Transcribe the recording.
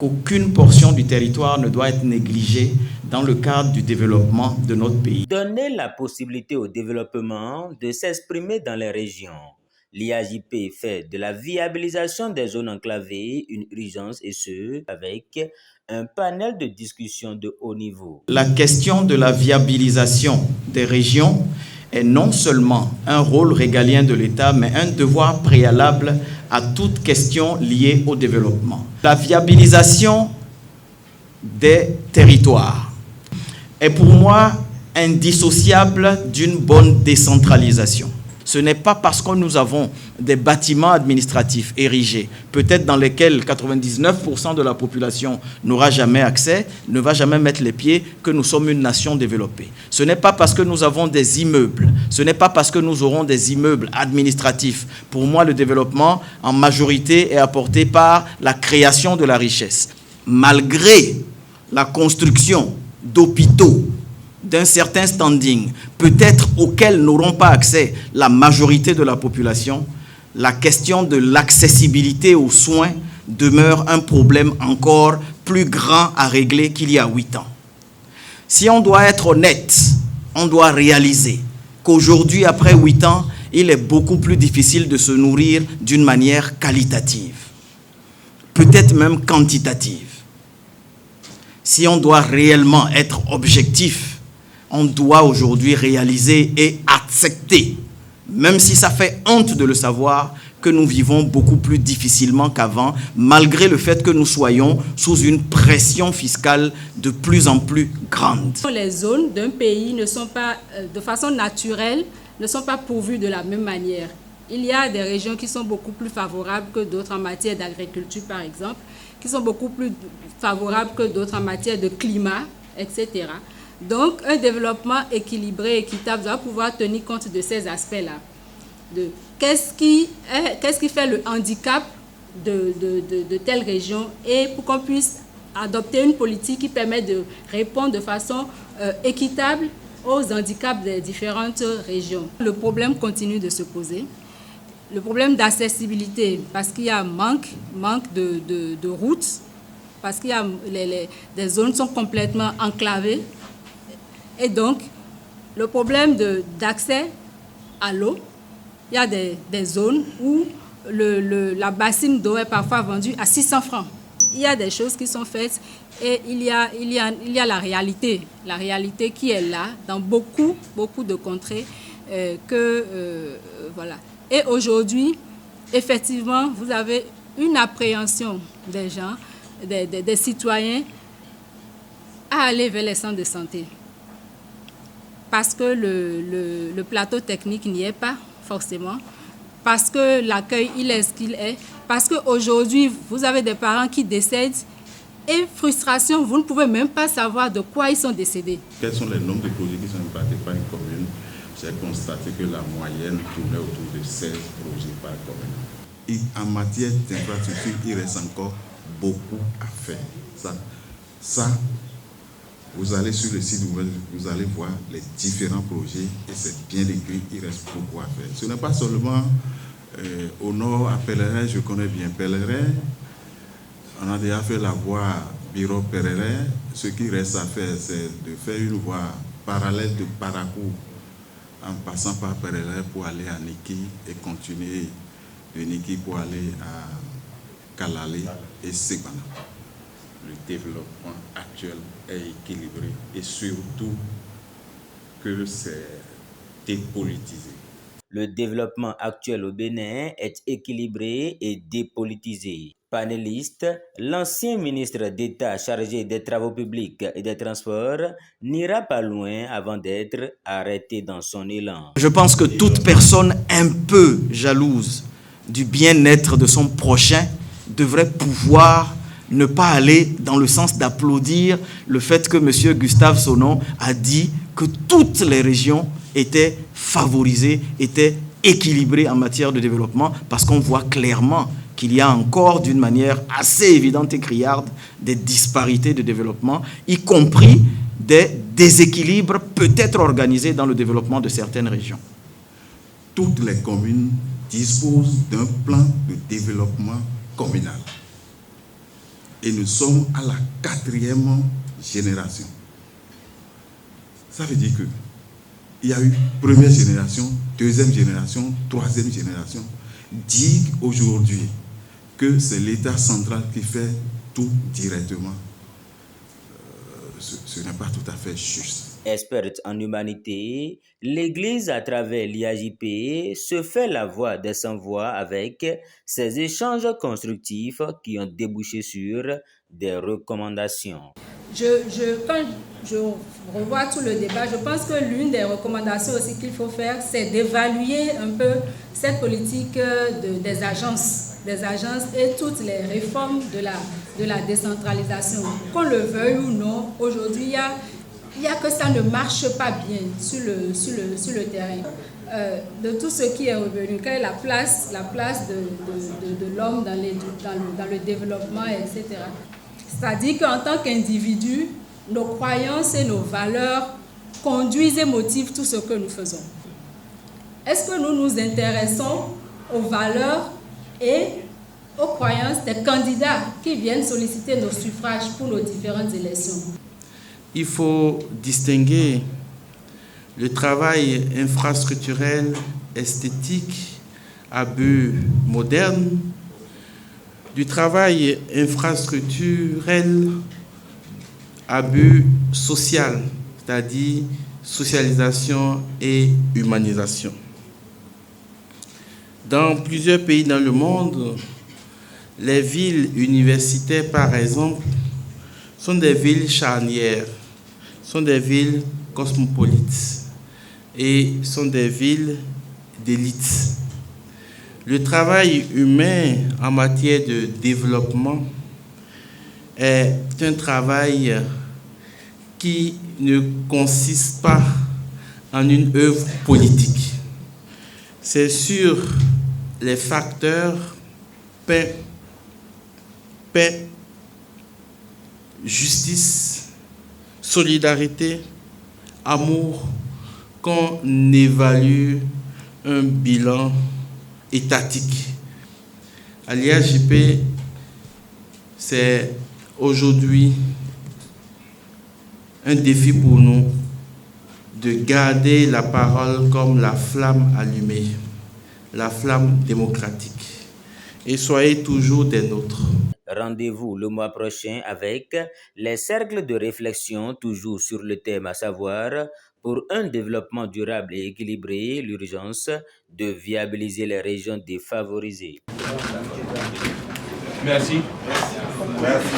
Qu'aucune portion du territoire ne doit être négligée dans le cadre du développement de notre pays. Donner la possibilité au développement de s'exprimer dans les régions. L'IAJP fait de la viabilisation des zones enclavées une urgence et ce, avec un panel de discussion de haut niveau. La question de la viabilisation des régions est non seulement un rôle régalien de l'État, mais un devoir préalable à toute question liée au développement. La viabilisation des territoires est pour moi indissociable d'une bonne décentralisation. Ce n'est pas parce que nous avons des bâtiments administratifs érigés, peut-être dans lesquels 99% de la population n'aura jamais accès, ne va jamais mettre les pieds, que nous sommes une nation développée. Ce n'est pas parce que nous avons des immeubles, ce n'est pas parce que nous aurons des immeubles administratifs. Pour moi, le développement, en majorité, est apporté par la création de la richesse. Malgré la construction d'hôpitaux, d'un certain standing, peut-être auquel n'auront pas accès la majorité de la population, la question de l'accessibilité aux soins demeure un problème encore plus grand à régler qu'il y a 8 ans. Si on doit être honnête, on doit réaliser qu'aujourd'hui, après 8 ans, il est beaucoup plus difficile de se nourrir d'une manière qualitative, peut-être même quantitative. Si on doit réellement être objectif, on doit aujourd'hui réaliser et accepter, même si ça fait honte de le savoir, que nous vivons beaucoup plus difficilement qu'avant, malgré le fait que nous soyons sous une pression fiscale de plus en plus grande. Les zones d'un pays ne sont pas, de façon naturelle, ne sont pas pourvues de la même manière. Il y a des régions qui sont beaucoup plus favorables que d'autres en matière d'agriculture, par exemple, qui sont beaucoup plus favorables que d'autres en matière de climat, etc. Donc, un développement équilibré, équitable, doit pouvoir tenir compte de ces aspects-là. Qu'est-ce qui fait le handicap de telle région et pour qu'on puisse adopter une politique qui permet de répondre de façon équitable aux handicaps des différentes régions. Le problème continue de se poser. Le problème d'accessibilité, parce qu'il y a manque de routes, parce qu'il y a des zones sont complètement enclavées. Et donc, le problème d'accès à l'eau, il y a des zones où la bassine d'eau est parfois vendue à 600 francs. Il y a des choses qui sont faites et il y a la réalité qui est là dans beaucoup de contrées. Voilà. Et aujourd'hui, effectivement, vous avez une appréhension des gens, des citoyens à aller vers les centres de santé. Parce que le plateau technique n'y est pas forcément, parce que l'accueil, il est ce qu'il est, parce qu'aujourd'hui, vous avez des parents qui décèdent et frustration, vous ne pouvez même pas savoir de quoi ils sont décédés. Quels sont les nombres de projets qui sont implantés par une commune? J'ai constaté que la moyenne tournait autour de 16 projets par commune. Et en matière d'infrastructure, il reste encore beaucoup à faire. Ça, vous allez sur le site web, vous allez voir les différents projets et c'est bien écrit, il reste beaucoup à faire. Ce n'est pas seulement au nord, à Pèlerin, je connais bien Pèlerin, on a déjà fait la voie Biro-Pèlerin. Ce qui reste à faire, c'est de faire une voie parallèle de Parakou en passant par Pèlerin pour aller à Niki et continuer de Niki pour aller à Kalale et Sebana. Le développement actuel est équilibré et surtout que c'est dépolitisé. Le développement actuel au Bénin est équilibré et dépolitisé. Panéliste, l'ancien ministre d'État chargé des Travaux publics et des Transports n'ira pas loin avant d'être arrêté dans son élan. Je pense que toute personne un peu jalouse du bien-être de son prochain devrait pouvoir ne pas aller dans le sens d'applaudir le fait que M. Gustave Sonnon a dit que toutes les régions étaient favorisées, étaient équilibrées en matière de développement, parce qu'on voit clairement qu'il y a encore, d'une manière assez évidente et criarde, des disparités de développement, y compris des déséquilibres peut-être organisés dans le développement de certaines régions. Toutes les communes disposent d'un plan de développement communal. Et nous sommes à la 4e génération. Ça veut dire qu'il y a eu première génération, deuxième génération, troisième génération. Dire aujourd'hui que c'est l'État central qui fait tout directement, ce n'est pas tout à fait juste. Experte en humanité, l'Église, à travers l'IAJP, se fait la voix des sans-voix avec ces échanges constructifs qui ont débouché sur des recommandations. Quand je revois tout le débat, je pense que l'une des recommandations aussi qu'il faut faire, c'est d'évaluer un peu cette politique des agences et toutes les réformes de la décentralisation. Qu'on le veuille ou non, aujourd'hui, il y a que ça ne marche pas bien sur le terrain. De tout ce qui est revenu, quelle est la place de l'homme dans le développement, etc. C'est-à-dire qu'en tant qu'individu, nos croyances et nos valeurs conduisent et motivent tout ce que nous faisons. Est-ce que nous nous intéressons aux valeurs et aux croyances des candidats qui viennent solliciter nos suffrages pour nos différentes élections? Il faut distinguer le travail infrastructurel, esthétique, à but moderne, du travail infrastructurel à but social, c'est-à-dire socialisation et humanisation. Dans plusieurs pays dans le monde, les villes universitaires, par exemple, sont des villes charnières, sont des villes cosmopolites et sont des villes d'élite. Le travail humain en matière de développement est un travail qui ne consiste pas en une œuvre politique. C'est sur les facteurs paix, justice, solidarité, amour qu'on évalue un bilan étatique. À l'IAJP, c'est aujourd'hui un défi pour nous de garder la parole comme la flamme allumée, la flamme démocratique. Et soyez toujours des nôtres. Rendez-vous le mois prochain avec les cercles de réflexion, toujours sur le thème à savoir, pour un développement durable et équilibré, l'urgence de viabiliser les régions défavorisées. Merci. Merci.